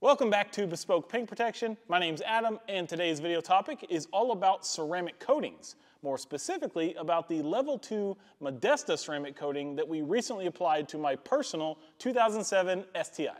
Welcome back to Bespoke Paint Protection. My name's Adam, and today's video topic is all about ceramic coatings. More specifically, about the Level 2 Modesta ceramic coating that we recently applied to my personal 2007 STI.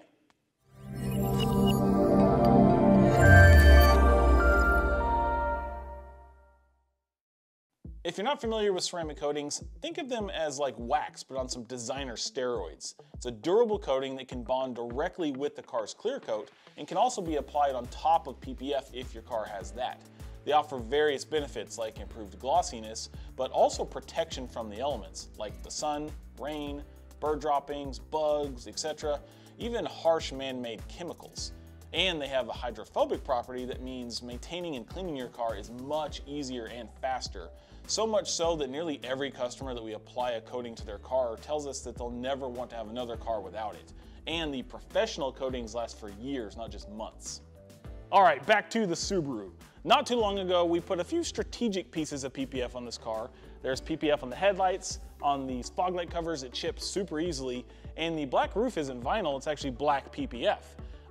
If you're not familiar with ceramic coatings, think of them as like wax, but on some designer steroids. It's a durable coating that can bond directly with the car's clear coat and can also be applied on top of PPF if your car has that. They offer various benefits like improved glossiness, but also protection from the elements like the sun, rain, bird droppings, bugs, etc., even harsh man-made chemicals. And they have a hydrophobic property that means maintaining and cleaning your car is much easier and faster. So much so that nearly every customer that we apply a coating to their car tells us that they'll never want to have another car without it. And the professional coatings last for years, not just months. All right, back to the Subaru. Not too long ago, we put a few strategic pieces of PPF on this car. There's PPF on the headlights, on these fog light covers, it chips super easily, and the black roof isn't vinyl, it's actually black PPF.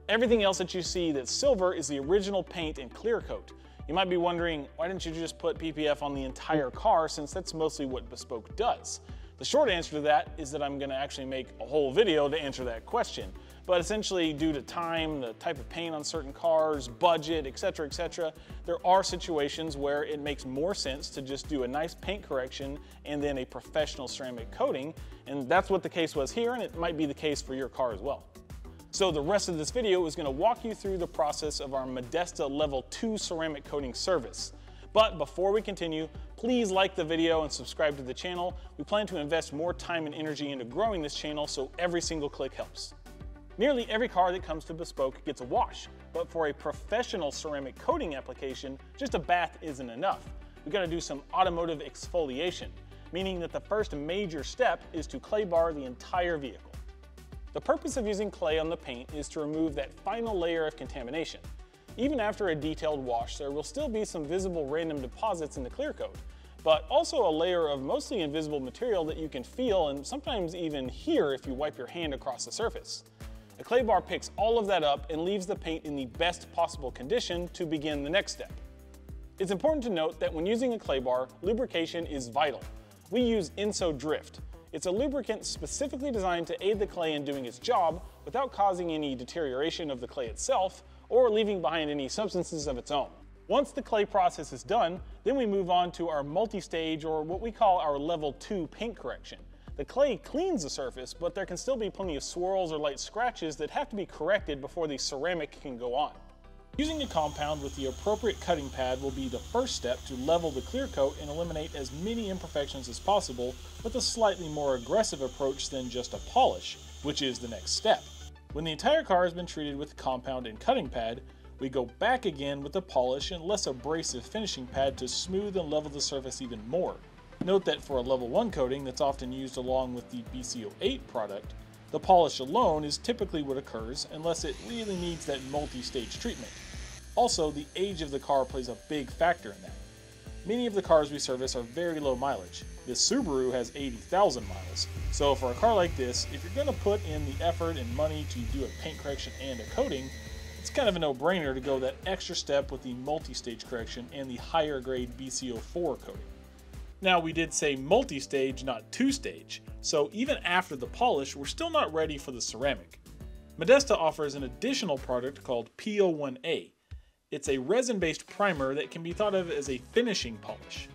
Everything else that you see that's silver is the original paint and clear coat. You might be wondering, why didn't you just put PPF on the entire car, since that's mostly what Bespoke does? The short answer to that is that I'm going to actually make a whole video to answer that question. But essentially, due to time, the type of paint on certain cars, budget, etc., there are situations where it makes more sense to just do a nice paint correction and then a professional ceramic coating, and that's what the case was here, and it might be the case for your car as well. So the rest of this video is going to walk you through the process of our Modesta Level 2 ceramic coating service. But before we continue, please like the video and subscribe to the channel. We plan to invest more time and energy into growing this channel, so every single click helps. Nearly every car that comes to Bespoke gets a wash, but for a professional ceramic coating application, just a bath isn't enough. We've got to do some automotive exfoliation, meaning that the first major step is to clay bar the entire vehicle. The purpose of using clay on the paint is to remove that final layer of contamination. Even after a detailed wash, there will still be some visible random deposits in the clear coat, but also a layer of mostly invisible material that you can feel and sometimes even hear if you wipe your hand across the surface. A clay bar picks all of that up and leaves the paint in the best possible condition to begin the next step. It's important to note that when using a clay bar, lubrication is vital. We use Inso Drift. It's a lubricant specifically designed to aid the clay in doing its job without causing any deterioration of the clay itself or leaving behind any substances of its own. Once the clay process is done, then we move on to our multi-stage, or what we call our Level 2 paint correction. The clay cleans the surface, but there can still be plenty of swirls or light scratches that have to be corrected before the ceramic can go on. Using a compound with the appropriate cutting pad will be the first step to level the clear coat and eliminate as many imperfections as possible with a slightly more aggressive approach than just a polish, which is the next step. When the entire car has been treated with the compound and cutting pad, we go back again with the polish and less abrasive finishing pad to smooth and level the surface even more. Note that for a Level 1 coating that's often used along with the BC-08 product, the polish alone is typically what occurs unless it really needs that multi-stage treatment. Also, the age of the car plays a big factor in that. Many of the cars we service are very low mileage. This Subaru has 80,000 miles, so for a car like this, if you're going to put in the effort and money to do a paint correction and a coating, it's kind of a no-brainer to go that extra step with the multi-stage correction and the higher grade BC-04 coating. Now, we did say multi-stage, not two-stage, so even after the polish, we're still not ready for the ceramic. Modesta offers an additional product called P01A. It's a resin-based primer that can be thought of as a finishing polish.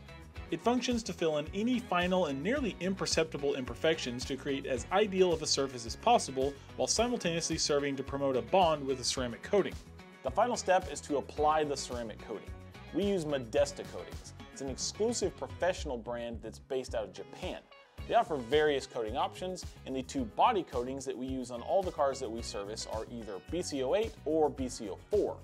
It functions to fill in any final and nearly imperceptible imperfections to create as ideal of a surface as possible while simultaneously serving to promote a bond with a ceramic coating. The final step is to apply the ceramic coating. We use Modesta Coatings. It's an exclusive professional brand that's based out of Japan. They offer various coating options, and the two body coatings that we use on all the cars that we service are either BC-08 or BC-04.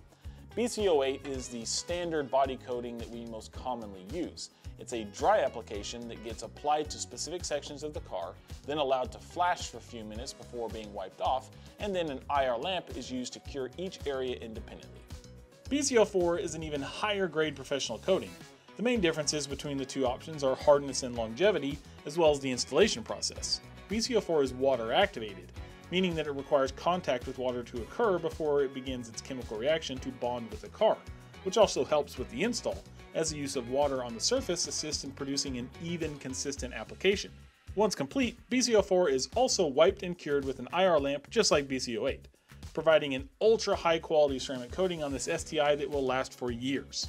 BC-08 is the standard body coating that we most commonly use. It's a dry application that gets applied to specific sections of the car, then allowed to flash for a few minutes before being wiped off, and then an IR lamp is used to cure each area independently. BC-04 is an even higher grade professional coating. The main differences between the two options are hardness and longevity, as well as the installation process. BC-04 is water activated, meaning that it requires contact with water to occur before it begins its chemical reaction to bond with the car, which also helps with the install, as the use of water on the surface assists in producing an even, consistent application. Once complete, BC-04 is also wiped and cured with an IR lamp just like BC-08, providing an ultra high quality ceramic coating on this STI that will last for years.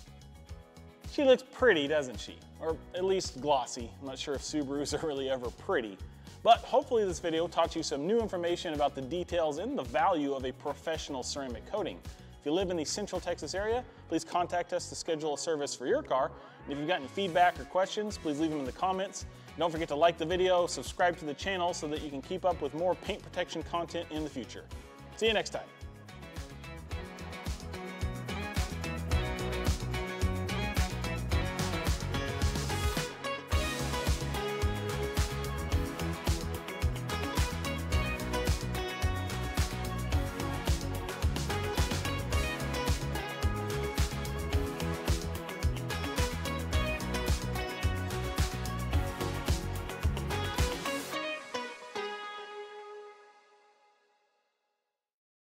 She looks pretty, doesn't she? Or at least glossy. I'm not sure if Subarus are really ever pretty. But hopefully this video taught you some new information about the details and the value of a professional ceramic coating. If you live in the Central Texas area, please contact us to schedule a service for your car. And if you've got any feedback or questions, please leave them in the comments. Don't forget to like the video, subscribe to the channel so that you can keep up with more paint protection content in the future. See you next time.